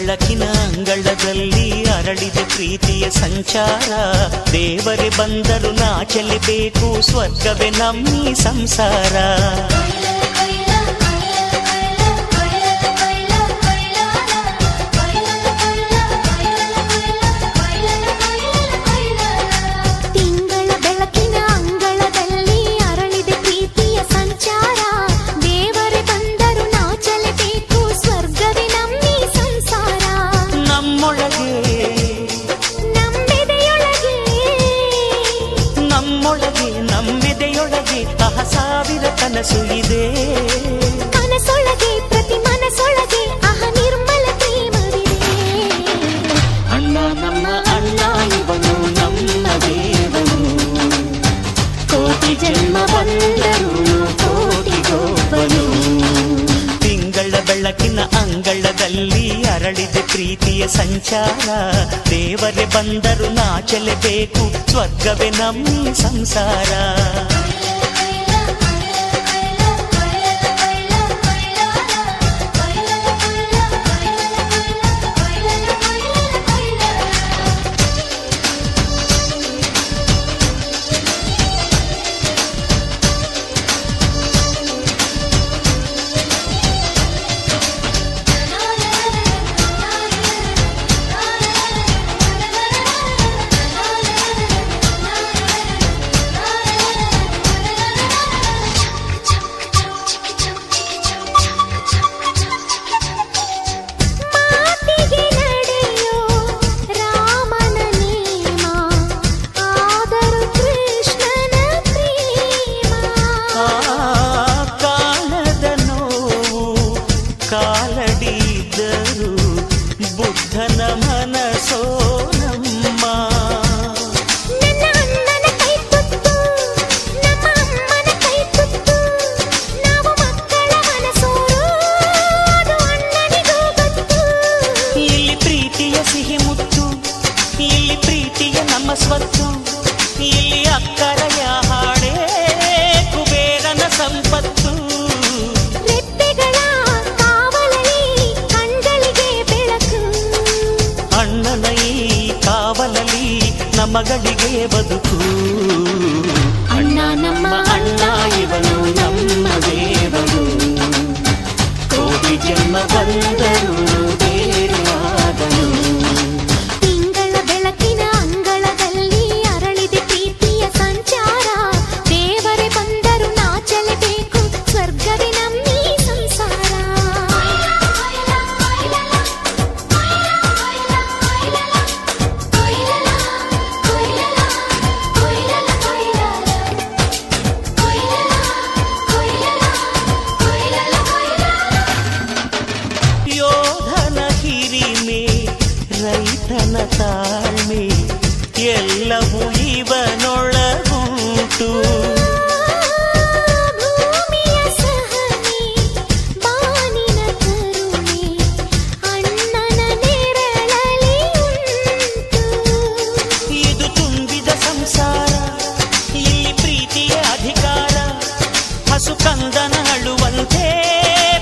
ಬೆಳಕಿನ ಅಂಗಳದಲ್ಲಿ ಅರಳಿದ ಪ್ರೀತಿಯ ಸಂಚಾರ. ದೇವರೇ ಬಂದರು ನಾಚಲೇಬೇಕು, ಸ್ವರ್ಗವೇ ನಮ್ಮಿ ಸಂಸಾರ. ನಮ್ಮೆದೆಯೊಳಗೆ ಸಾವಿರ ಕನಸು ಇದೆ. ಕನಸೊಳಗೆ ಪ್ರತಿ ಮನಸೊಳಗೆ ನಿರ್ಮಲ ಪ್ರೇಮವಿದೆ. ಅಣ್ಣ ನಮ್ಮ ಅಣ್ಣ ಇವನು ನಮ್ಮ ದೇವನು, ಕೋಟಿ ಜನ್ಮ ಬಂದರು ಕೋಟಿಗೊಬ್ಬನು. ತಿಂಗಳ ಬೆಳಕಿನ ಅಂಗಳದಲ್ಲಿ ಅರಳಿದ ಪ್ರೀತಿಯ ಸಂಚಾರ. ದೇವರೇ ಬಂದರು ನಾಚಲೇಬೇಕು, ಸ್ವರ್ಗವೇ ನಮ್ಮಿ ಸಂಸಾರ. ಕಾಲಡಿದರು ಬುದ್ಧನ ಮನಸೋ ನಮ್ಮ. ನನ್ನ ಅಣ್ಣನ ಕೈ ತುತ್ತು, ನಮ್ಮ ಅಮ್ಮನ ಕೈ ತುತ್ತು, ನಾವು ಮಕ್ಕಳ ಮನಸೋರು, ಅದು ಅಣ್ಣನಿಗೂ ಗೊತ್ತು. ಇಲ್ಲಿ ಪ್ರೀತಿಯ ಸಿಹಿ ಮುತ್ತು, ಇಲ್ಲಿ ಪ್ರೀತಿಯ ನಮ್ಮ ಸ್ವತ್ತು, ಇಲ್ಲಿ ಅಕ್ಕರೆಯ ಹಾಡೇ ಕುಬೇರನ ಸಂಪತ್ತು. ಅಣ್ಣನ ಈ ಕಾವಲಲ್ಲಿ ನಮಗಳಿಗೆ ಬದುಕು. ಅಣ್ಣ ನಮ್ಮ ಅಣ್ಣ ಇವನು ನಮ್ಮ ದೇವನು, ಕೋಟಿ ಜನ್ಮ ಬಂದರು ಬೇರೆಯಾದನು. ತಿಂಗಳ ಬೆಳಕಿನ ಅಂಗಳದಲ್ಲಿ ಅರಳಿದ ಪ್ರೀತಿಯ ಸಂಚಾರ. ದೇವರೇ ಬಂದರು ನಾಚಲೇಬೇಕು, ಸ್ವರ್ಗವೇ ನಮ್ಮಿ ಸಂಸಾರ. ಯೋಧನ ಹಿರಿಮೆ, ರೈತನ ತಾಳ್ಮೆ, ಎಲ್ಲವೂ ಇವನೊಳಗುಂಟು. ಭೂಮಿಯ ಸಹನೆ, ಬಾನಿನ ಕರುಣೆ, ಅಣ್ಣನ ನೆರಳಲ್ಲಿ ಉಂಟು. ಇದು ತುಂಬಿದ ಸಂಸಾರ, ಇಲ್ಲಿ ಪ್ರೀತಿಯ ಅಧಿಕಾರ. ಹಸು ಕಂದನ ಅಳುವಂತೆ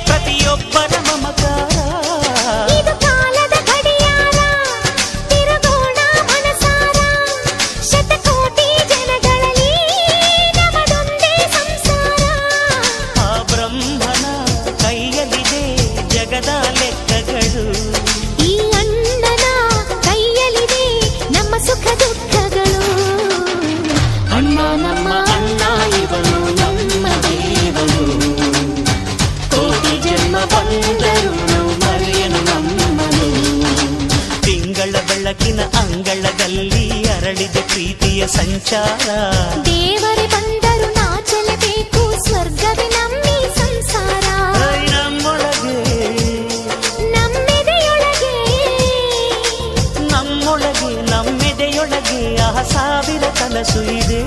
ಪ್ರತಿಯೊಬ್ಬರ ಮಮಕಾರ. ಇದು ಕಾಲದ ಗಡಿಯಾರ, ತಿರುಗೋಣ ಮನಸಾರ. ಶತಕೋಟಿ ಜನಗಳಲ್ಲಿ ನಮದೊಂದೇ ಸಂಸಾರ. ಆ ಬ್ರಹ್ಮನ ಕೈಯಲ್ಲಿದೆ ಜಗದ ಲೆಕ್ಕಗಳು, ಈ ಅಣ್ಣನ ಕೈಯಲ್ಲಿದೆ ನಮ್ಮ ಸುಖ ದುಃಖಗಳು. ಅಣ್ಣ ನಮ್ಮ ಅಣ್ಣ ಇವನು ನಮ್ಮ ದೇವನು, ಕೋಟಿ ಜನ್ಮ ಬಂದರು ಮರೆಯನು ನಮ್ಮನು. ತಿಂಗಳ ಬೆಳಕಿನ ಅಂಗಳದಲ್ಲಿ ಅರಳಿದ ಪ್ರೀತಿಯ ಸಂಚಾರ. ದೇವರೇ ಬಂದರು ನಾಚಲೇಬೇಕು, ಸ್ವರ್ಗವೇ ನಮ್ಮಿ ಸಂಸಾರ. ನಮ್ಮೊಳಗೆ ನಮ್ಮೆದೆಯೊಳಗೆ ನಮ್ಮೆದೆಯೊಳಗೆ ಸಾವಿರ ಕನಸು ಇದೆ.